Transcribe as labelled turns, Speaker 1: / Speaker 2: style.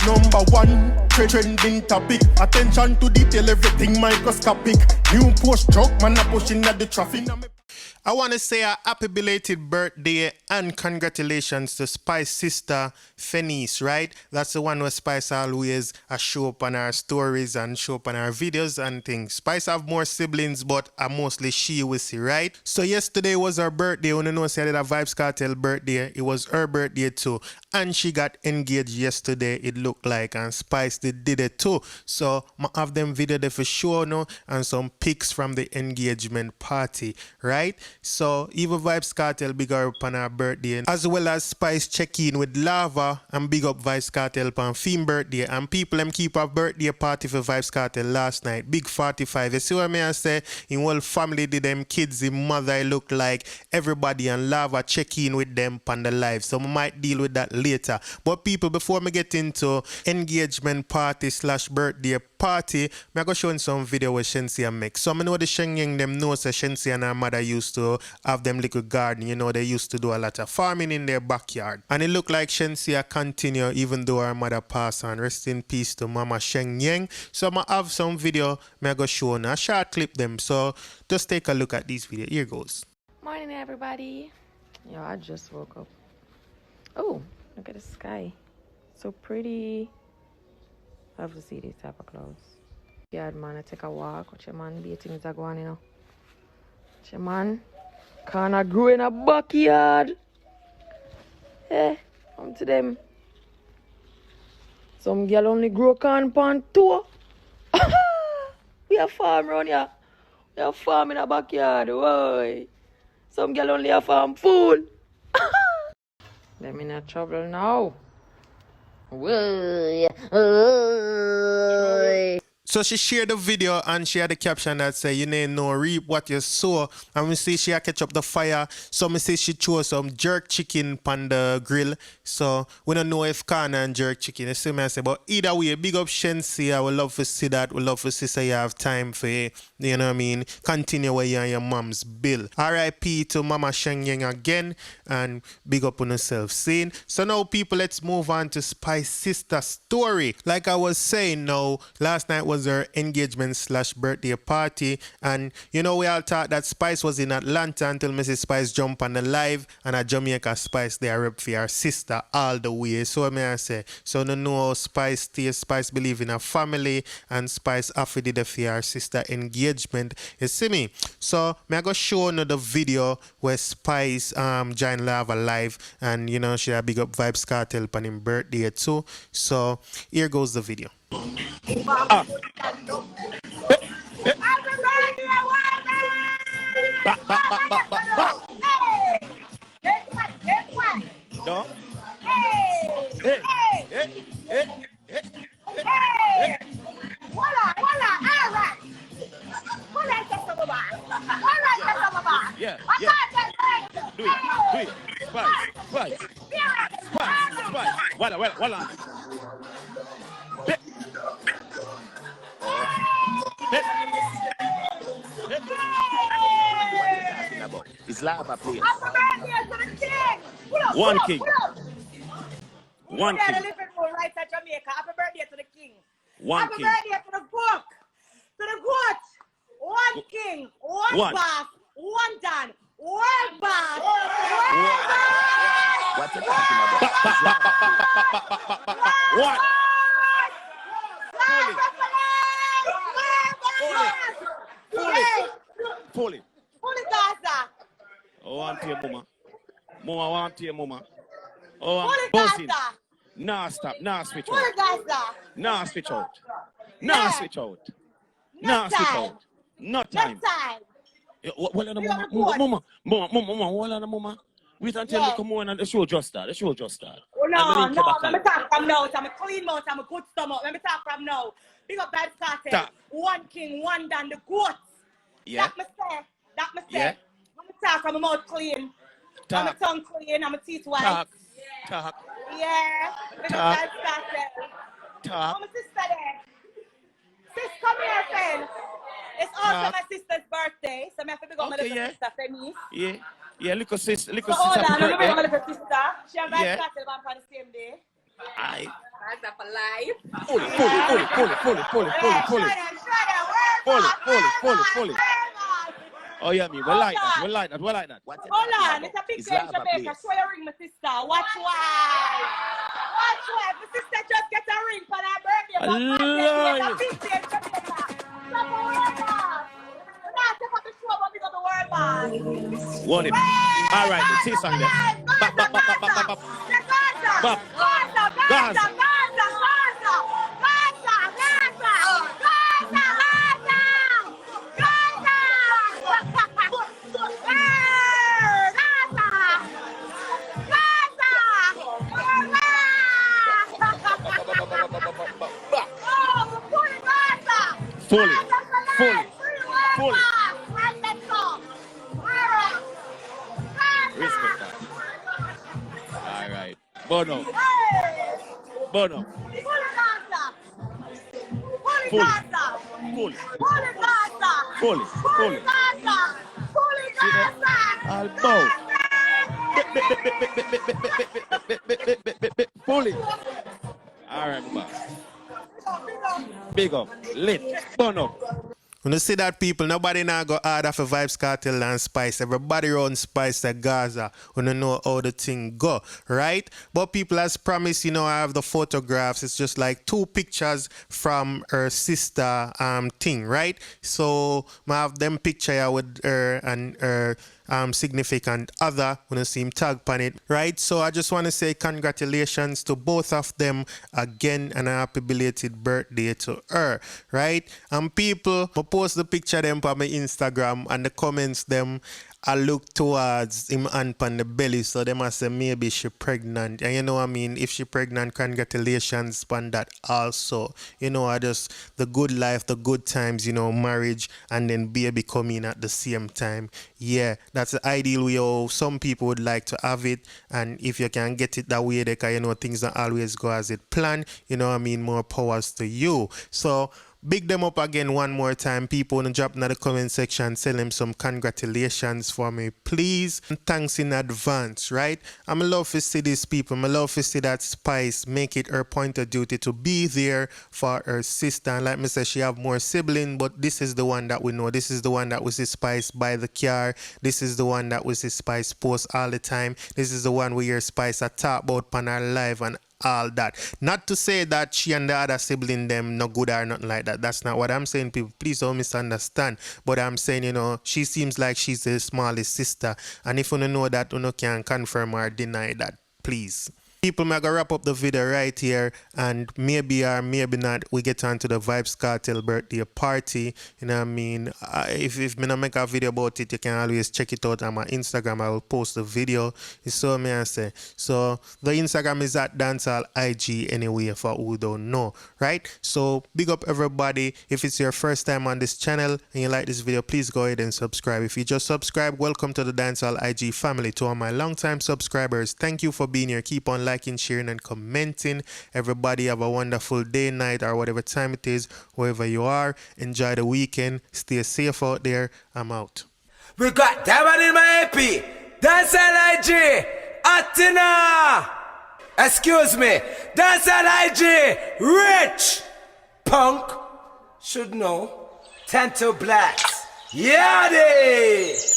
Speaker 1: Number one, trending topic. Attention to detail, everything microscopic. New post truck, man a pushing at the traffic. I want to say a happy belated birthday and congratulations to Spice sister Fenice, right? That's the one where Spice always show up on our stories and show up on our videos and things. Spice have more siblings, but mostly she will see, right? So yesterday was her birthday. When you know, say I did a Vybz Kartel birthday. It was her birthday too. And she got engaged yesterday, it looked like, and Spice did it too. So I have them video there for sure now and some pics from the engagement party, right? So even Vybz Kartel big her up on her birthday, as well as Spice check in with Lava and big up Vybz Kartel on Feme birthday. And people them keep a birthday party for Vybz Kartel last night, big 45. You see what I say? In whole family did them kids, the mother it look like everybody, and Lava check in with them on the live. So we might deal with that later. But people, before me get into engagement party / birthday party, I go show some video with Shenseea make. So I know the Shenyang them know that Shenseea and her mother used to have them little garden. You know, they used to do a lot of farming in their backyard. And it looked like Shenseea continue even though her mother passed on. Rest in peace to Mama Shenyang. So I have some video I go show now. Short clip them. So just take a look at this video. Here goes.
Speaker 2: Morning everybody. Yo, I just woke up. Oh, look at the sky. So pretty. I love to see these type of clouds. Yeah, man, I take a walk. Watch your man, be things are going, you know. Watch your man. Can't grow in a backyard. Hey, come to them. Some girl only grow corn pan too. We have farm around here. We have farm in a backyard. Why? Some girl only have farm food. Them in a trouble now.
Speaker 1: So she shared the video and she had the caption that say, you know, reap what you sow. And we see she catch up the fire. So me see she chose some jerk chicken on the grill. So we don't know if corn and jerk chicken. You see me I say, but either way, big up Shenseea. We love to see that. We love to see say you have time for you know what I mean, continue where you and your mom's bill. R.I.P. to Mama Shenyang again, and big up on yourself. Seeing. So now people, let's move on to Spice sister story. Like I was saying now, last night was her engagement / birthday party, and you know we all thought that Spice was in Atlanta until Mrs. Spice jump on the live, and at Jamaica Spice they are rep for her sister all the way. So may I say, so no know Spice stays, Spice believe in her family, and Spice after did for her sister engagement. You see me? So may I go show you the video where Spice joined Lava live, and you know she had big up Vybz Kartel on him birthday too. So here goes the video.
Speaker 3: No. Yeah. Do it. Spice. Voila. It's lava, please. One king. One king.
Speaker 4: Right at Jamaica. Happy birthday to the king.
Speaker 3: One
Speaker 4: Happy
Speaker 3: king.
Speaker 4: birthday to the book. To the goat. One king. One bath. One done. One bath. One bath.
Speaker 3: What you talking about? What? Pull it.
Speaker 4: Gaza.
Speaker 3: Oh, I want to your mama. Mama, want to your mama. Oh,
Speaker 4: Pull it,
Speaker 3: buzzing.
Speaker 4: Gaza.
Speaker 3: Nah, stop. Nah, switch
Speaker 4: Pull
Speaker 3: out.
Speaker 4: it, Gaza.
Speaker 3: Nah, switch out.
Speaker 4: Yeah.
Speaker 3: Nah, switch out. Nah, switch out. No time.
Speaker 4: Next time.
Speaker 3: Well, mama. Hold on, mama. Wait until we come on and the show just start.
Speaker 4: Oh, no. Let me talk from now. I'm a clean mouth. I'm a good stomach. Let me talk from now. Big up Vybz Kartel. One king, one done. The goats.
Speaker 3: Yeah.
Speaker 4: That me say.
Speaker 3: Yeah.
Speaker 4: Let me talk. I'm a mouth clean. I'm a tongue clean. I'm a teeth white.
Speaker 3: Talk.
Speaker 4: Yeah. Big up Vybz Kartel.
Speaker 3: Talk.
Speaker 4: I'm a sister there. Sis, come here, friend. It's also my sister's birthday, so I have to big up my little sister, Fenice.
Speaker 3: Yeah, little sis.
Speaker 4: So hold on, I'm my little sister. She and Vybz Kartel on the same day.
Speaker 3: Aye.
Speaker 2: Gaza for life.
Speaker 3: Pull it. Oh yeah, me. We like that. What
Speaker 4: Hold on, it's a big day in Jamaica. Show your ring, my sister. Watch why. My sister just get a ring for her birthday. But my birthday is a big day in Jamaica. Stop the world boss. We're not take up the show, but we got the world boss.
Speaker 3: Want it. All right, the tea song there. Fully. Respect that. All right. Bono. Fully. Albo. Fully. All right, boss. Big up. Lit. Bono.
Speaker 1: When you see that, people, nobody now go hard off a Vibes Cartel and Spice. Everybody run Spice at Gaza. When you know how the thing go, right? But people, as promised, you know, I have the photographs. It's just like 2 pictures from her sister thing, right? So I have them picture here with her and her significant other. When you see him tag on it, right? So I just want to say congratulations to both of them again and a happy belated birthday to her, right? And people, I post the picture them on my Instagram and the comments them I look towards him and on the belly, so they must say maybe she pregnant. And you know what I mean? If she pregnant, congratulations on that also. You know, I just the good life, the good times, you know, marriage and then baby coming at the same time. Yeah, that's the ideal way how some people would like to have it. And if you can get it that way, they can, you know, things don't always go as it planned. You know what I mean? More powers to you. So big them up again one more time, people. And drop in the comment section, tell them some congratulations for me, please. And thanks in advance, right? I'm love to see these people. I'm love to see that Spice make it her point of duty to be there for her sister. And like me say, she have more siblings, but this is the one that we know. This is the one that was Spice by the car. This is the one that was Spice post all the time. This is the one we hear Spice talk about on her live and all that. Not to say that she and the other sibling them no good or nothing like that. That's not what I'm saying, people. Please don't misunderstand. But I'm saying, you know, she seems like she's the smallest sister. And if you don't know that, you can confirm or deny that, please. People, I'm gonna wrap up the video right here, and maybe or maybe not, we get on to the Vibes Cartel birthday party. You know what I mean? If me not make a video about it, you can always check it out on my Instagram. I will post the video. So me I say. So the Instagram is at Dancehall IG anyway for who don't know, right? So big up everybody. If it's your first time on this channel and you like this video, please go ahead and subscribe. If you just subscribe, welcome to the Dancehall IG family. To all my longtime subscribers, thank you for being here. Keep on liking, sharing, and commenting. Everybody have a wonderful day, night, or whatever time it is, wherever you are. Enjoy the weekend. Stay safe out there. I'm out.
Speaker 5: We got that one in my AP. Dancehall IG. Atina. Excuse me. Dancehall IG. Rich. Punk. Should know. Tento Blacks. Yadi.